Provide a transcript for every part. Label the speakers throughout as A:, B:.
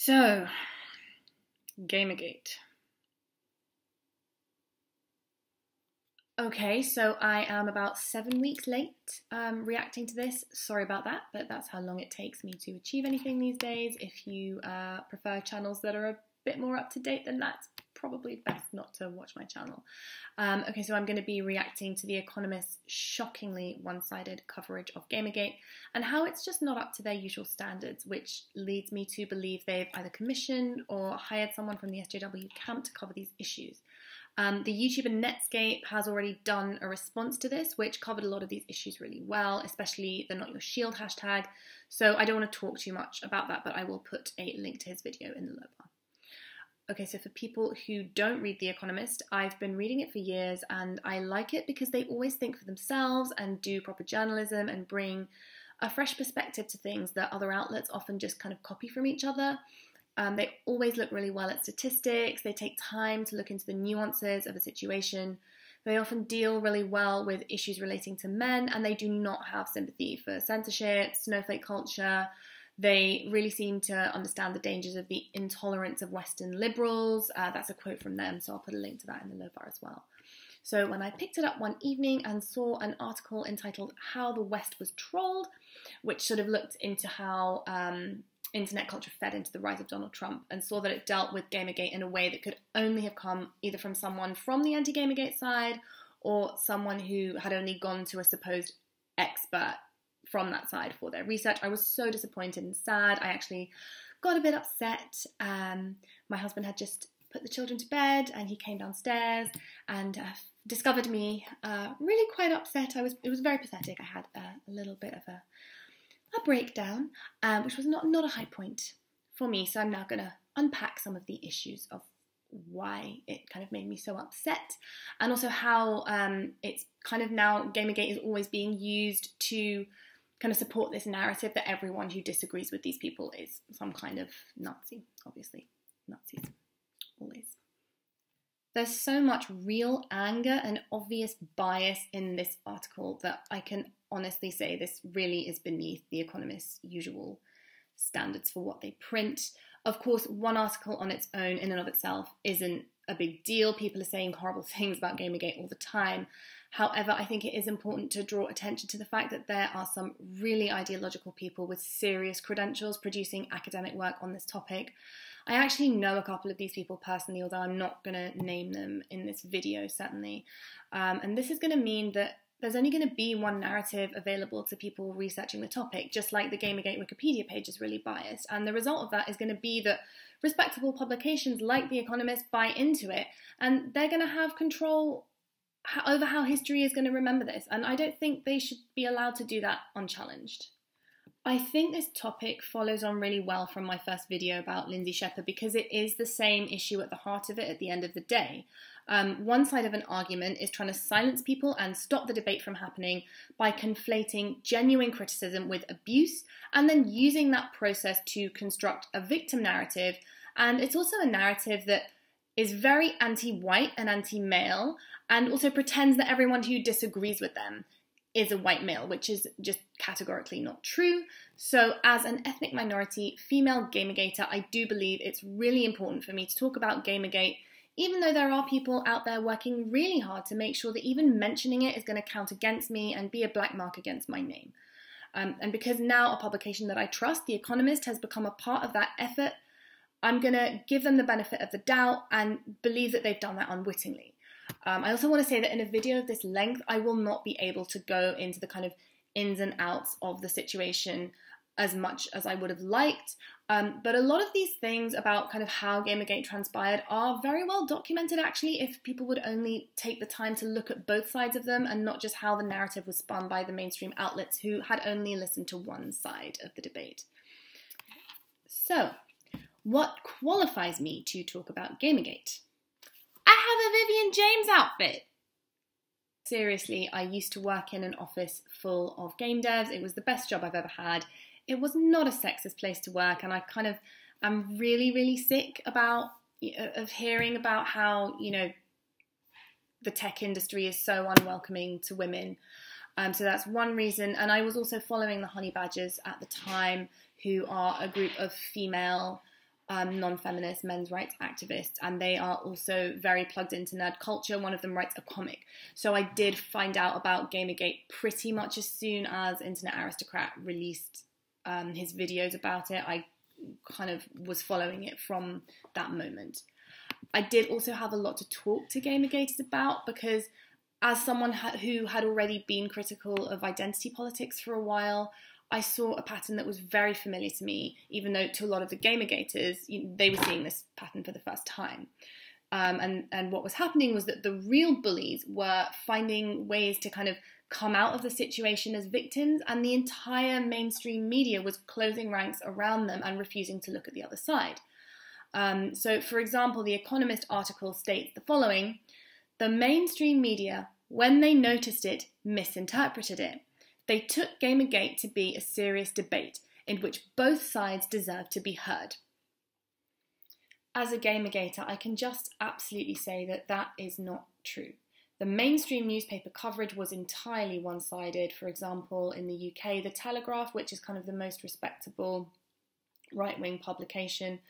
A: So, GamerGate. Okay, so I am about 7 weeks late reacting to this. Sorry about that, but that's how long it takes me to achieve anything these days. If you prefer channels that are a bit more up to date than that, it's probably best not to watch my channel. Okay, so I'm going to be reacting to the Economist's shockingly one-sided coverage of GamerGate and how it's just not up to their usual standards, which leads me to believe they've either commissioned or hired someone from the SJW camp to cover these issues. The YouTuber Netscape has already done a response to this, which covered a lot of these issues really well, especially the Not Your Shield hashtag. So I don't want to talk too much about that, but I will put a link to his video in the low bar. Okay, so for people who don't read The Economist, I've been reading it for years and I like it because they always think for themselves and do proper journalism and bring a fresh perspective to things that other outlets often just kind of copy from each other. They always look really well at statistics, they take time to look into the nuances of a situation, they often deal really well with issues relating to men, and they do not have sympathy for censorship, snowflake culture. They really seem to understand the dangers of the intolerance of Western liberals. That's a quote from them, so I'll put a link to that in the low bar as well. So when I picked it up one evening and saw an article entitled How the West Was Trolled, which sort of looked into how internet culture fed into the rise of Donald Trump, and saw that it dealt with GamerGate in a way that could only have come either from someone from the anti-GamerGate side or someone who had only gone to a supposed expert from that side for their research. I was so disappointed and sad. I actually got a bit upset. My husband had just put the children to bed and he came downstairs and discovered me really quite upset. It was very pathetic. I had a little bit of a breakdown, which was not a high point for me. So I'm now going to unpack some of the issues of why it kind of made me so upset, and also how it's kind of now GamerGate is always being used to kind of support this narrative that everyone who disagrees with these people is some kind of Nazi. Obviously, Nazis, always. There's so much real anger and obvious bias in this article that I can honestly say this really is beneath The Economist's usual standards for what they print. Of course, one article on its own in and of itself isn't a big deal. People are saying horrible things about GamerGate all the time. However, I think it is important to draw attention to the fact that there are some really ideological people with serious credentials producing academic work on this topic. I actually know a couple of these people personally, although I'm not going to name them in this video, certainly. And this is going to mean that there's only going to be one narrative available to people researching the topic, just like the GamerGate Wikipedia page is really biased. And the result of that is going to be that respectable publications like The Economist buy into it, and they're going to have control over how history is going to remember this. And I don't think they should be allowed to do that unchallenged. I think this topic follows on really well from my first video about Lindsay Shepherd because it is the same issue at the heart of it at the end of the day. One side of an argument is trying to silence people and stop the debate from happening by conflating genuine criticism with abuse and then using that process to construct a victim narrative. And it's also a narrative that is very anti-white and anti-male and also pretends that everyone who disagrees with them is a white male, which is just categorically not true. So as an ethnic minority female GamerGater, I do believe it's really important for me to talk about GamerGate, even though there are people out there working really hard to make sure that even mentioning it is going to count against me and be a black mark against my name. And because now a publication that I trust, The Economist, has become a part of that effort, I'm going to give them the benefit of the doubt and believe that they've done that unwittingly. I also want to say that in a video of this length, I will not be able to go into the kind of ins and outs of the situation as much as I would have liked. But a lot of these things about kind of how GamerGate transpired are very well documented, actually, if people would only take the time to look at both sides of them and not just how the narrative was spun by the mainstream outlets who had only listened to one side of the debate. So, what qualifies me to talk about GamerGate? I have a Vivian James outfit. Seriously, I used to work in an office full of game devs. It was the best job I've ever had. It was not a sexist place to work, and I kind of am really, really sick of hearing about how, you know, the tech industry is so unwelcoming to women. So that's one reason. And I was also following the Honey Badgers at the time, who are a group of female non-feminist men's rights activists, and they are also very plugged into nerd culture. One of them writes a comic. So I did find out about GamerGate pretty much as soon as Internet Aristocrat released his videos about it. I kind of was following it from that moment. I did also have a lot to talk to GamerGaters about, because as someone who had already been critical of identity politics for a while, I saw a pattern that was very familiar to me, even though to a lot of the GamerGaters, they were seeing this pattern for the first time. And what was happening was that the real bullies were finding ways to kind of come out of the situation as victims, and the entire mainstream media was closing ranks around them and refusing to look at the other side. So, for example, the Economist article states the following: the mainstream media, when they noticed it, misinterpreted it. They took GamerGate to be a serious debate in which both sides deserve to be heard. As a GamerGater, I can just absolutely say that that is not true. The mainstream newspaper coverage was entirely one-sided. For example, in the UK, The Telegraph, which is kind of the most respectable right-wing publication,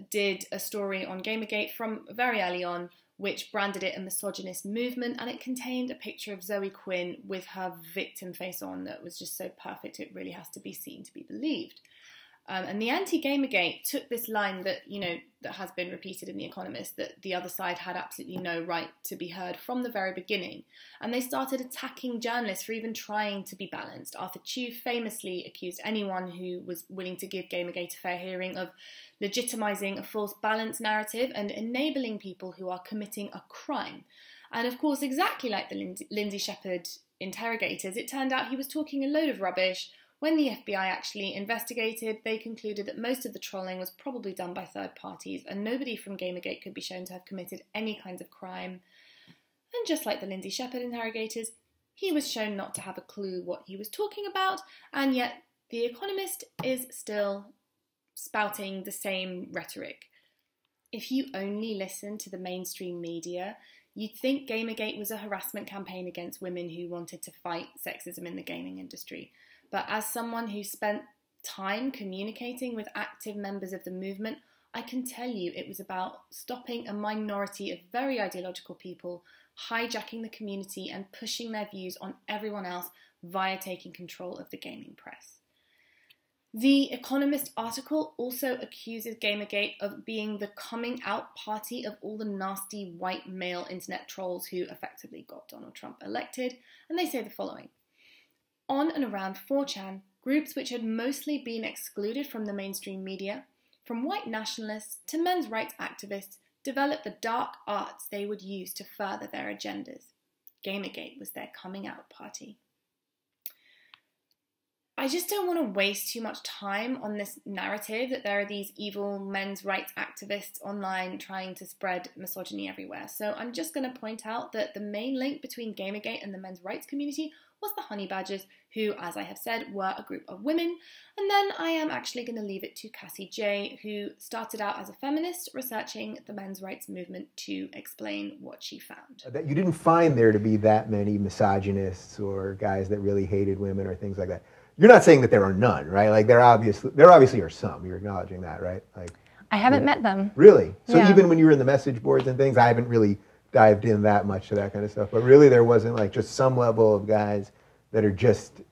A: did a story on GamerGate from very early on, which branded it a misogynist movement, and it contained a picture of Zoe Quinn with her victim face on that was just so perfect it really has to be seen to be believed. And the anti-GamerGate took this line that, that has been repeated in The Economist, that the other side had absolutely no right to be heard from the very beginning. And they started attacking journalists for even trying to be balanced. Arthur Chu famously accused anyone who was willing to give GamerGate a fair hearing of legitimising a false balance narrative and enabling people who are committing a crime. And of course, exactly like the Lindsay Shepherd interrogators, it turned out he was talking a load of rubbish. When the FBI actually investigated, they concluded that most of the trolling was probably done by third parties, and nobody from GamerGate could be shown to have committed any kinds of crime. And just like the Lindsay Shepherd interrogators, he was shown not to have a clue what he was talking about, and yet The Economist is still spouting the same rhetoric. If you only listen to the mainstream media, you'd think GamerGate was a harassment campaign against women who wanted to fight sexism in the gaming industry. But as someone who spent time communicating with active members of the movement, I can tell you it was about stopping a minority of very ideological people hijacking the community and pushing their views on everyone else via taking control of the gaming press. The Economist article also accuses GamerGate of being the coming out party of all the nasty white male internet trolls who effectively got Donald Trump elected, and they say the following: on and around 4chan, groups which had mostly been excluded from the mainstream media, from white nationalists to men's rights activists, developed the dark arts they would use to further their agendas. GamerGate was their coming out party. I just don't want to waste too much time on this narrative that there are these evil men's rights activists online trying to spread misogyny everywhere. So I'm just going to point out that the main link between GamerGate and the men's rights community was the Honey Badgers, who, as I have said, were a group of women. And then I am actually going to leave it to Cassie J, who started out as a feminist researching the men's rights movement, to explain what she found.
B: That you didn't find there to be that many misogynists or guys that really hated women or things like that. You're not saying that there are none, right? Like there obviously are some. You're acknowledging that, right? Like
C: I haven't met them.
B: Really? So
C: yeah.
B: Even when you were in the message boards and things, I haven't really dived in that much to that kind of stuff. But really, there wasn't like just some level of guys that are just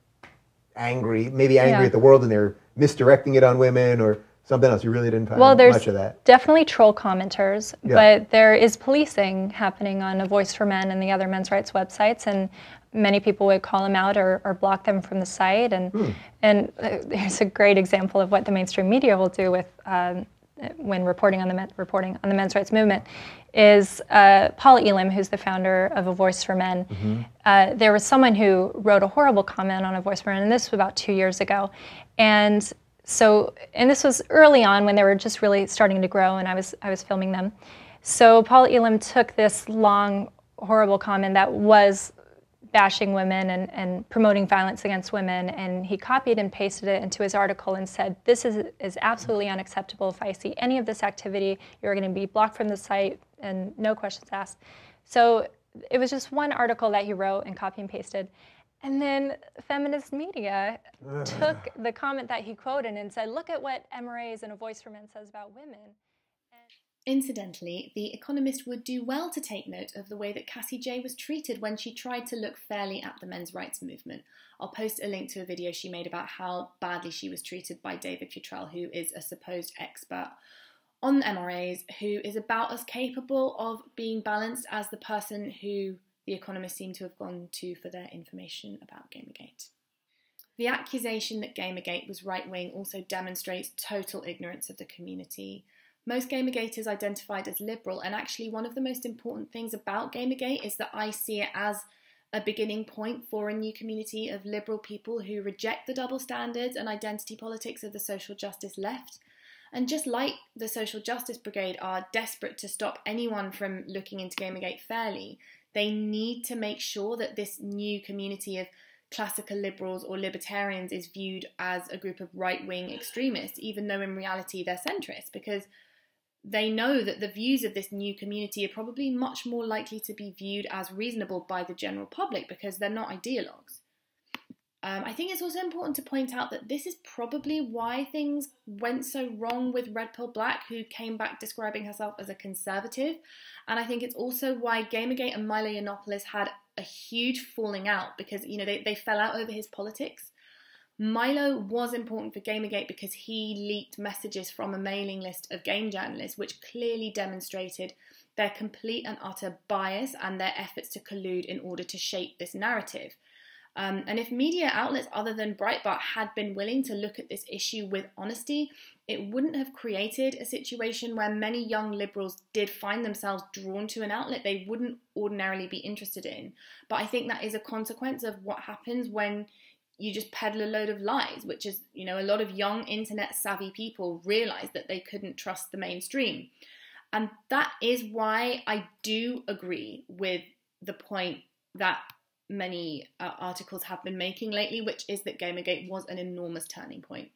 B: angry, maybe angry at the world, and they're misdirecting it on women or something else. You really didn't find much of that.
C: Definitely troll commenters, but there is policing happening on A Voice for Men and the other men's rights websites, and many people would call them out or block them from the site. And there's a great example of what the mainstream media will do with when reporting on the men's rights movement. Is Paul Elam, who's the founder of A Voice for Men. There was someone who wrote a horrible comment on A Voice for Men, and this was about 2 years ago. And this was early on when they were just really starting to grow, and I was filming them. So Paul Elam took this long, horrible comment that was bashing women and promoting violence against women, and he copied and pasted it into his article and said, this is absolutely unacceptable. If I see any of this activity, you're going to be blocked from the site and no questions asked. So it was just one article that he wrote and copy and pasted. And then feminist media took the comment that he quoted and said, look at what MRAs and A Voice for Men says about women.
A: Incidentally, The Economist would do well to take note of the way that Cassie Jaye was treated when she tried to look fairly at the men's rights movement. I'll post a link to a video she made about how badly she was treated by David Futrell, who is a supposed expert on MRAs, who is about as capable of being balanced as the person who The Economist seemed to have gone to for their information about GamerGate. The accusation that GamerGate was right-wing also demonstrates total ignorance of the community. Most GamerGaters identified as liberal, and actually one of the most important things about GamerGate is that I see it as a beginning point for a new community of liberal people who reject the double standards and identity politics of the social justice left. And just like the Social Justice Brigade are desperate to stop anyone from looking into GamerGate fairly, they need to make sure that this new community of classical liberals or libertarians is viewed as a group of right-wing extremists, even though in reality they're centrist, because they know that the views of this new community are probably much more likely to be viewed as reasonable by the general public because they're not ideologues. I think it's also important to point out that this is probably why things went so wrong with Red Pill Black, who came back describing herself as a conservative. And I think it's also why Gamergate and Milo Yiannopoulos had a huge falling out because, you know, they fell out over his politics. Milo was important for Gamergate because he leaked messages from a mailing list of game journalists, which clearly demonstrated their complete and utter bias and their efforts to collude in order to shape this narrative. And if media outlets other than Breitbart had been willing to look at this issue with honesty, it wouldn't have created a situation where many young liberals did find themselves drawn to an outlet they wouldn't ordinarily be interested in. But I think that is a consequence of what happens when you just peddle a load of lies, which is, you know, a lot of young internet savvy people realized that they couldn't trust the mainstream. And that is why I do agree with the point that many articles have been making lately, which is that Gamergate was an enormous turning point.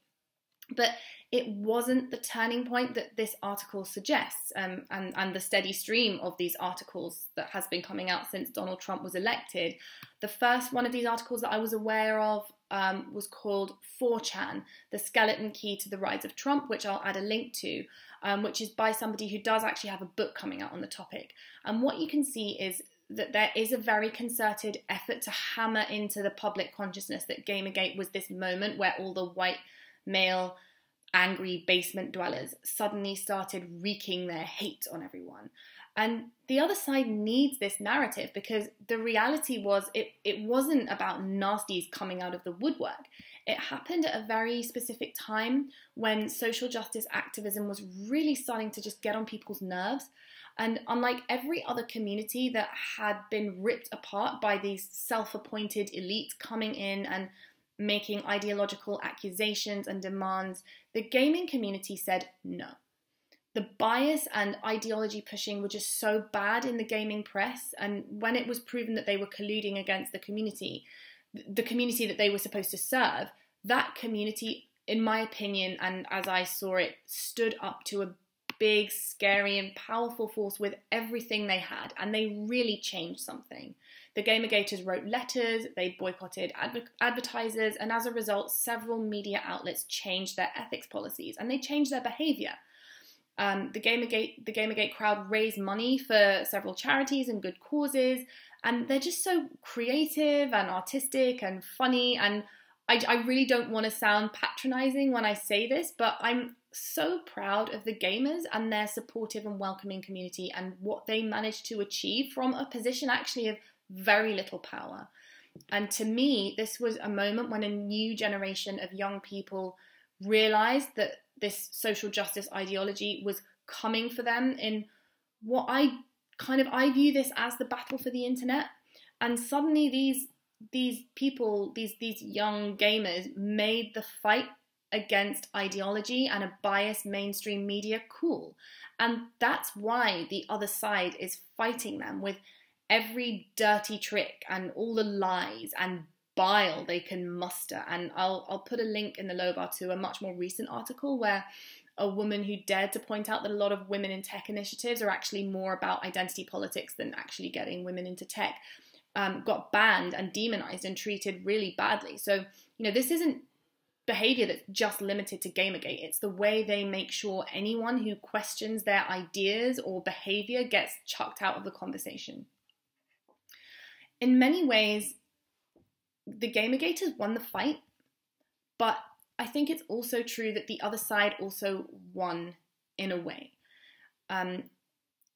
A: But it wasn't the turning point that this article suggests, and the steady stream of these articles that has been coming out since Donald Trump was elected. The first one of these articles that I was aware of was called 4chan, The Skeleton Key to the Rise of Trump, which I'll add a link to, which is by somebody who does actually have a book coming out on the topic. And what you can see is that there is a very concerted effort to hammer into the public consciousness that Gamergate was this moment where all the white male angry basement dwellers suddenly started wreaking their hate on everyone. And the other side needs this narrative because the reality was it wasn't about nasties coming out of the woodwork. It happened at a very specific time when social justice activism was really starting to just get on people's nerves. And unlike every other community that had been ripped apart by these self-appointed elites coming in and making ideological accusations and demands, the gaming community said no. The bias and ideology pushing were just so bad in the gaming press, and when it was proven that they were colluding against the community that they were supposed to serve, that community, in my opinion, and as I saw it, stood up to a big, scary and powerful force with everything they had, and they really changed something. The Gamergaters wrote letters, they boycotted advertisers, and as a result, several media outlets changed their ethics policies, and they changed their behaviour. The Gamergate crowd raised money for several charities and good causes, and they're just so creative and artistic and funny, and I really don't want to sound patronising when I say this, but I'm so proud of the gamers and their supportive and welcoming community and what they managed to achieve from a position actually of very little power. And to me, this was a moment when a new generation of young people realised that this social justice ideology was coming for them in what I view this as the battle for the internet. And suddenly these people, these young gamers made the fight against ideology and a biased mainstream media cool. And that's why the other side is fighting them with every dirty trick and all the lies and bile they can muster. And I'll put a link in the low bar to a much more recent article where a woman who dared to point out that a lot of women in tech initiatives are actually more about identity politics than actually getting women into tech, got banned and demonized and treated really badly. So, this isn't behavior that's just limited to GamerGate. It's the way they make sure anyone who questions their ideas or behavior gets chucked out of the conversation. In many ways, the GamerGaters won the fight, but I think it's also true that the other side also won in a way.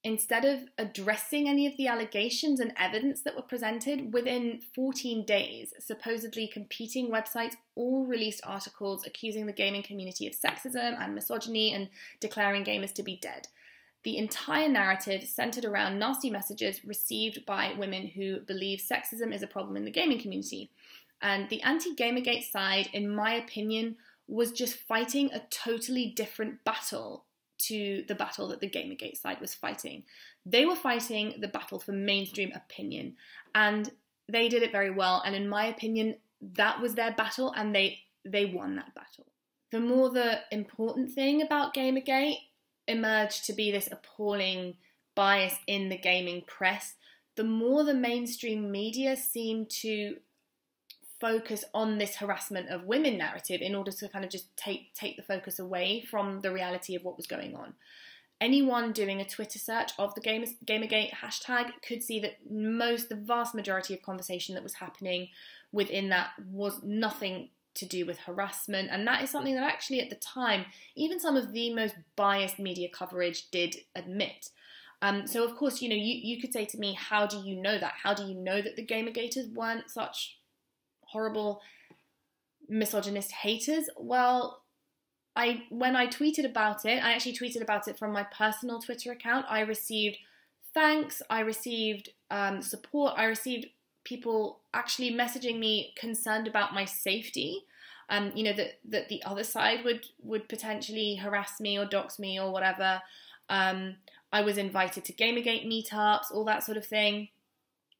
A: Instead of addressing any of the allegations and evidence that were presented, within 14 days, supposedly competing websites all released articles accusing the gaming community of sexism and misogyny and declaring gamers to be dead. The entire narrative centered around nasty messages received by women who believe sexism is a problem in the gaming community. And the anti-GamerGate side, in my opinion, was just fighting a totally different battle to the battle that the GamerGate side was fighting. They were fighting the battle for mainstream opinion, and they did it very well. And in my opinion, that was their battle, and they won that battle. The more the important thing about GamerGate emerged to be this appalling bias in the gaming press, the more the mainstream media seemed to focus on this harassment of women narrative in order to kind of just take the focus away from the reality of what was going on. Anyone doing a Twitter search of the Gamergate hashtag could see that the vast majority of conversation that was happening within that was nothing to do with harassment, and that is something that actually at the time, even some of the most biased media coverage did admit. So of course, you could say to me, how do you know that? How do you know that the Gamergaters weren't such horrible misogynist haters? Well, when I tweeted about it, I actually tweeted about it from my personal Twitter account. I received thanks, I received support, I received people actually messaging me concerned about my safety, that the other side would potentially harass me or dox me or whatever. I was invited to GamerGate meetups, all that sort of thing.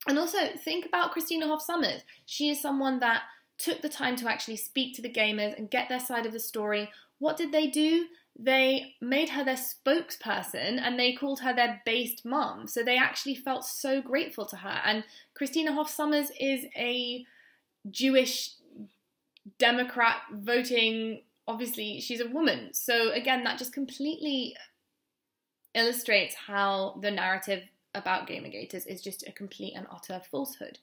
A: And also think about Christina Hoff Sommers. She is someone that took the time to actually speak to the gamers and get their side of the story. What did they do? They made her their spokesperson and they called her their based mom. So they actually felt so grateful to her. And Christina Hoff Sommers is a Jewish Democrat voting, obviously she's a woman. So again, that just completely illustrates how the narrative about GamerGaters is just a complete and utter falsehood.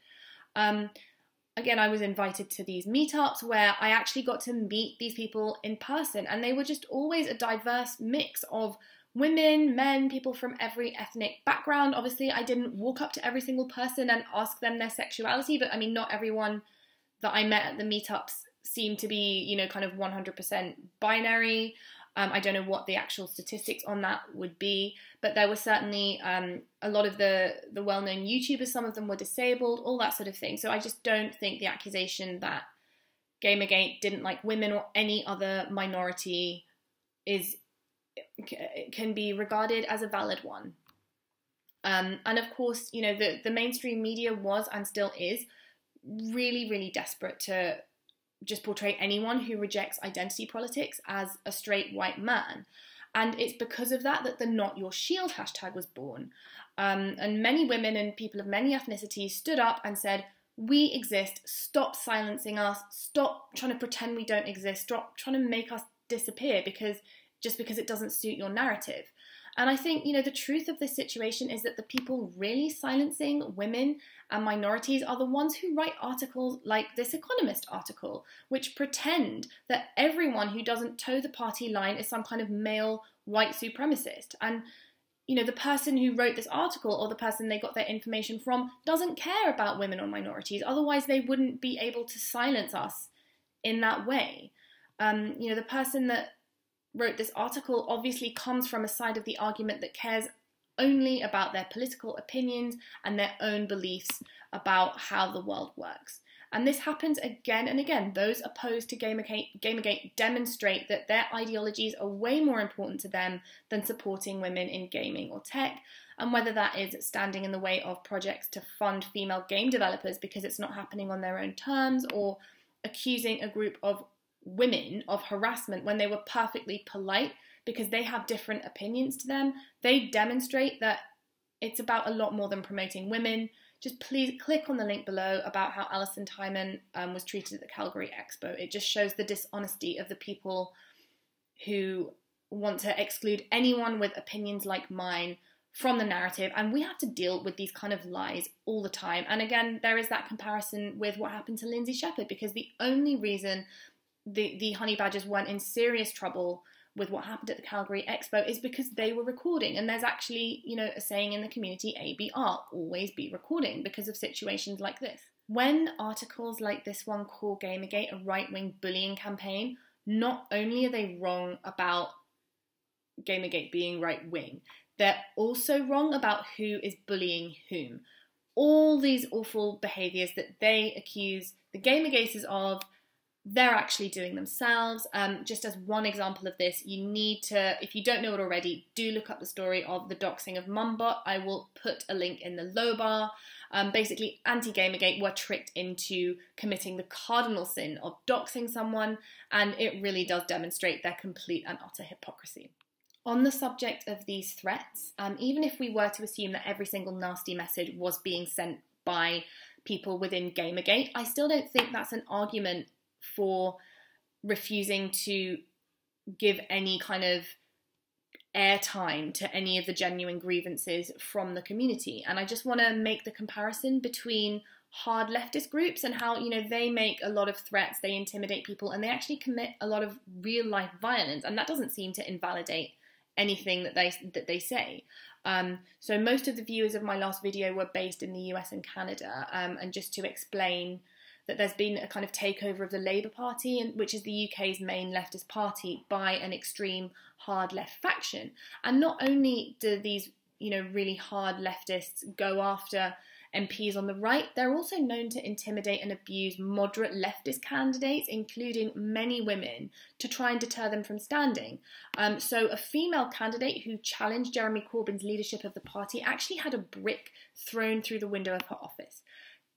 A: Again, I was invited to these meetups where I actually got to meet these people in person, and they were just always a diverse mix of women, men, people from every ethnic background. Obviously, I didn't walk up to every single person and ask them their sexuality, but I mean, not everyone that I met at the meetups seemed to be, kind of 100% binary. I don't know what the actual statistics on that would be, but there were certainly a lot of the well-known YouTubers, some of them were disabled, all that sort of thing. So I just don't think the accusation that GamerGate didn't like women or any other minority can be regarded as a valid one. And of course, the mainstream media was and still is really, really desperate to just portray anyone who rejects identity politics as a straight white man. And it's because of that the Not Your Shield hashtag was born. And many women and people of many ethnicities stood up and said, we exist, stop silencing us, stop trying to pretend we don't exist, stop trying to make us disappear because it doesn't suit your narrative. And I think, the truth of this situation is that the people really silencing women and minorities are the ones who write articles like this Economist article, which pretend that everyone who doesn't toe the party line is some kind of male white supremacist. And, the person who wrote this article or the person they got their information from doesn't care about women or minorities. Otherwise, they wouldn't be able to silence us in that way. The person that wrote this article obviously comes from a side of the argument that cares only about their political opinions and their own beliefs about how the world works. And this happens again and again. Those opposed to GamerGate demonstrate that their ideologies are way more important to them than supporting women in gaming or tech, and whether that is standing in the way of projects to fund female game developers because it's not happening on their own terms, or accusing a group of women of harassment when they were perfectly polite because they have different opinions to them. They demonstrate that it's about a lot more than promoting women. just please click on the link below about how Alison Timon was treated at the Calgary Expo. It just shows the dishonesty of the people who want to exclude anyone with opinions like mine from the narrative, and we have to deal with these kind of lies all the time. And again, there is that comparison with what happened to Lindsay Shepherd, because the only reason the honey badgers weren't in serious trouble with what happened at the Calgary Expo is because they were recording. And there's actually, you know, a saying in the community, ABR, always be recording, because of situations like this. When articles like this one call GamerGate a right-wing bullying campaign, not only are they wrong about GamerGate being right-wing, they're also wrong about who is bullying whom. All these awful behaviours that they accuse the GamerGaters of, they're actually doing themselves. Just as one example of this, you need to, if you don't know it already, do look up the story of the doxing of Mumbot. I will put a link in the low bar. Basically, anti-GamerGate were tricked into committing the cardinal sin of doxing someone, and it really does demonstrate their complete and utter hypocrisy. On the subject of these threats, even if we were to assume that every single nasty message was being sent by people within GamerGate, I still don't think that's an argument for refusing to give any kind of airtime to any of the genuine grievances from the community. And I just want to make the comparison between hard leftist groups and how, you know, they make a lot of threats, they intimidate people, and they actually commit a lot of real life violence, and that doesn't seem to invalidate anything that they say. So most of the viewers of my last video were based in the US and Canada, and just to explain that there's been a kind of takeover of the Labour Party, which is the UK's main leftist party, by an extreme hard left faction. And not only do these, you know, really hard leftists go after MPs on the right, they're also known to intimidate and abuse moderate leftist candidates, including many women, to try and deter them from standing. So a female candidate who challenged Jeremy Corbyn's leadership of the party actually had a brick thrown through the window of her office.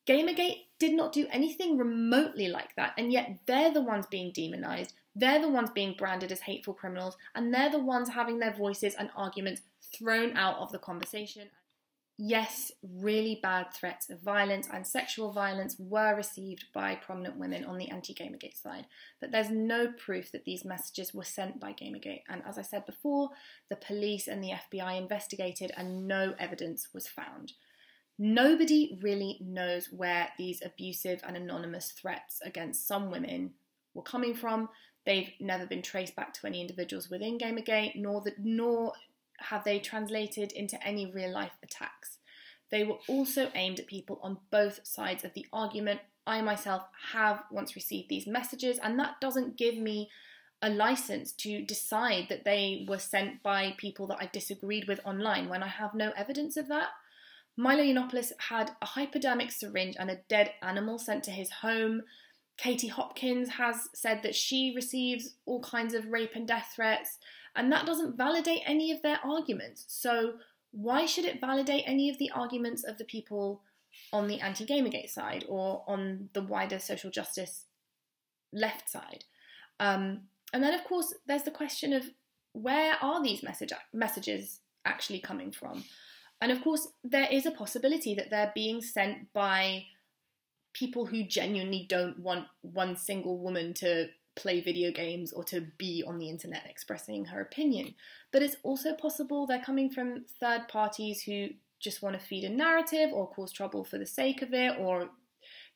A: GamerGate did not do anything remotely like that, and yet they're the ones being demonised, they're the ones being branded as hateful criminals, and they're the ones having their voices and arguments thrown out of the conversation. Yes, really bad threats of violence and sexual violence were received by prominent women on the anti-GamerGate side, but there's no proof that these messages were sent by GamerGate, and as I said before, the police and the FBI investigated and no evidence was found. Nobody really knows where these abusive and anonymous threats against some women were coming from. They've never been traced back to any individuals within GamerGate, nor have they translated into any real-life attacks. They were also aimed at people on both sides of the argument. I myself have once received these messages, and that doesn't give me a license to decide that they were sent by people that I disagreed with online when I have no evidence of that. Milo Yiannopoulos had a hypodermic syringe and a dead animal sent to his home. Katie Hopkins has said that she receives all kinds of rape and death threats, and that doesn't validate any of their arguments. So why should it validate any of the arguments of the people on the anti-GamerGate side or on the wider social justice left side? And then, of course, there's the question of where are these messages actually coming from? And of course, there is a possibility that they're being sent by people who genuinely don't want one single woman to play video games or to be on the internet expressing her opinion. But it's also possible they're coming from third parties who just want to feed a narrative or cause trouble for the sake of it, or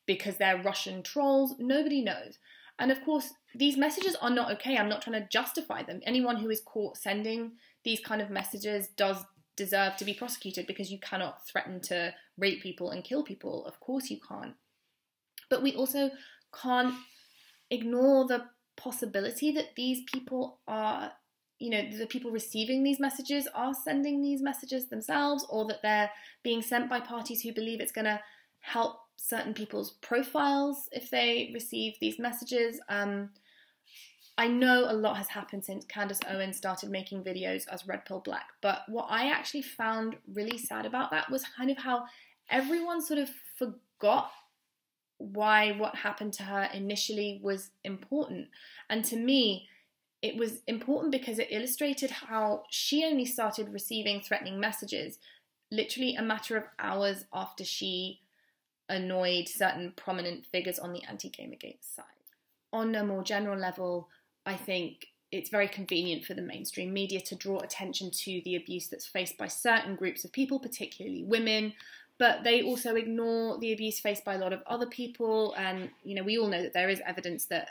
A: because they're Russian trolls. Nobody knows. And of course, these messages are not okay. I'm not trying to justify them. Anyone who is caught sending these kind of messages does deserve to be prosecuted, because you cannot threaten to rape people and kill people. Of course you can't. But we also can't ignore the possibility that these people are, you know, the people receiving these messages are sending these messages themselves, or that they're being sent by parties who believe it's going to help certain people's profiles if they receive these messages. I know a lot has happened since Candace Owens started making videos as Red Pill Black, but what I actually found really sad about that was kind of how everyone sort of forgot why what happened to her initially was important. And to me, it was important because it illustrated how she only started receiving threatening messages literally a matter of hours after she annoyed certain prominent figures on the anti-GamerGate side. On a more general level, I think it's very convenient for the mainstream media to draw attention to the abuse that's faced by certain groups of people, particularly women, but they also ignore the abuse faced by a lot of other people. And, you know, we all know that there is evidence that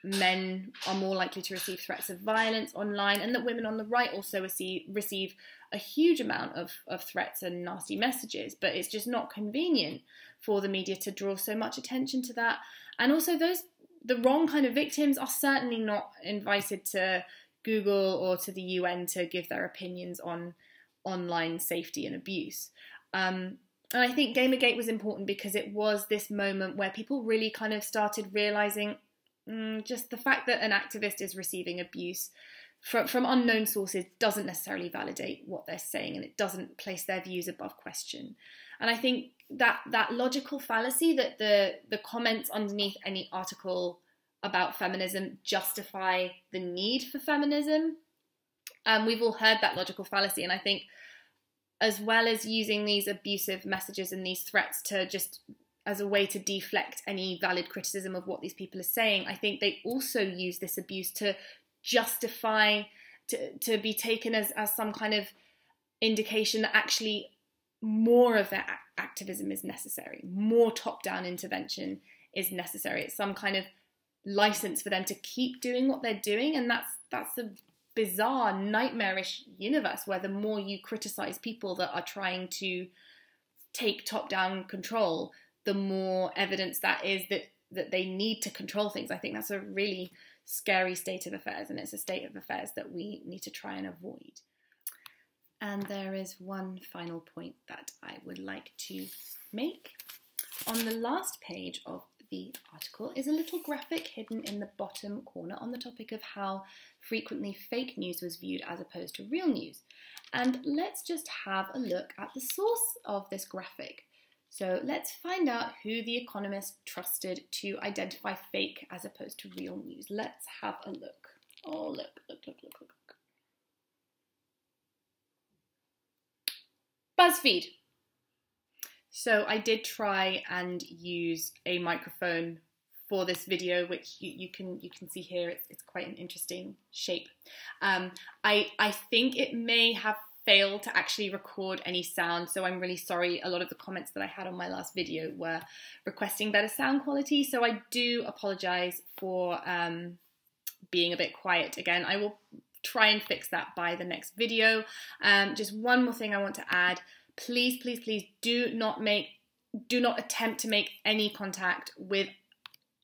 A: men are more likely to receive threats of violence online, and that women on the right also receive a huge amount of threats and nasty messages, but it's just not convenient for the media to draw so much attention to that. And also the wrong kind of victims are certainly not invited to Google or to the UN to give their opinions on online safety and abuse. And I think GamerGate was important because it was this moment where people really kind of started realizing just the fact that an activist is receiving abuse from unknown sources doesn't necessarily validate what they're saying, and it doesn't place their views above question. And I think that logical fallacy that the comments underneath any article about feminism justify the need for feminism, we've all heard that logical fallacy. And I think, as well as using these abusive messages and these threats to just as a way to deflect any valid criticism of what these people are saying, I think they also use this abuse to justify, to be taken as some kind of indication that actually more of their activism is necessary, more top-down intervention is necessary. It's some kind of license for them to keep doing what they're doing, and that's a bizarre, nightmarish universe where the more you criticize people that are trying to take top-down control, the more evidence that is that they need to control things. I think that's a really scary state of affairs, and it's a state of affairs that we need to try and avoid. And there is one final point that I would like to make. On the last page of the article is a little graphic hidden in the bottom corner on the topic of how frequently fake news was viewed as opposed to real news. And let's just have a look at the source of this graphic. So let's find out who the Economist trusted to identify fake as opposed to real news. Let's have a look. Oh, look. BuzzFeed. So I did try and use a microphone for this video, which you can see here. It's quite an interesting shape. I think it may have failed to actually record any sound, so I'm really sorry. A lot of the comments that I had on my last video were requesting better sound quality, so I do apologize for being a bit quiet again. I will try and fix that by the next video. Just one more thing I want to add. Please, please, please do not attempt to make any contact with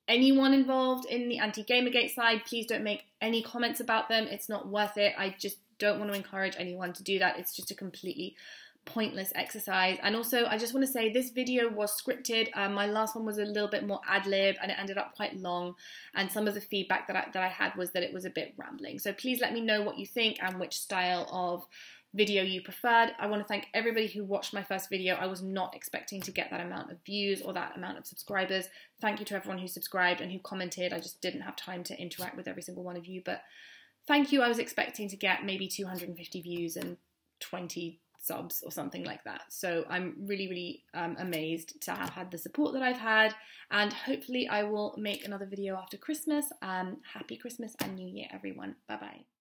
A: anyone involved in the anti-GamerGate side. Please don't make any comments about them. It's not worth it. I just don't want to encourage anyone to do that. It's just a completely pointless exercise. And also, I just want to say this video was scripted. My last one was a little bit more ad-lib, and it ended up quite long. And some of the feedback that I had was that it was a bit rambling. So please let me know what you think and which style of video you preferred. I want to thank everybody who watched my first video. I was not expecting to get that amount of views or that amount of subscribers. Thank you to everyone who subscribed and who commented. I just didn't have time to interact with every single one of you, but thank you. I was expecting to get maybe 250 views and 20 subs or something like that. So I'm really, really amazed to have had the support that I've had, and hopefully I will make another video after Christmas. Happy Christmas and New Year, everyone. Bye-bye.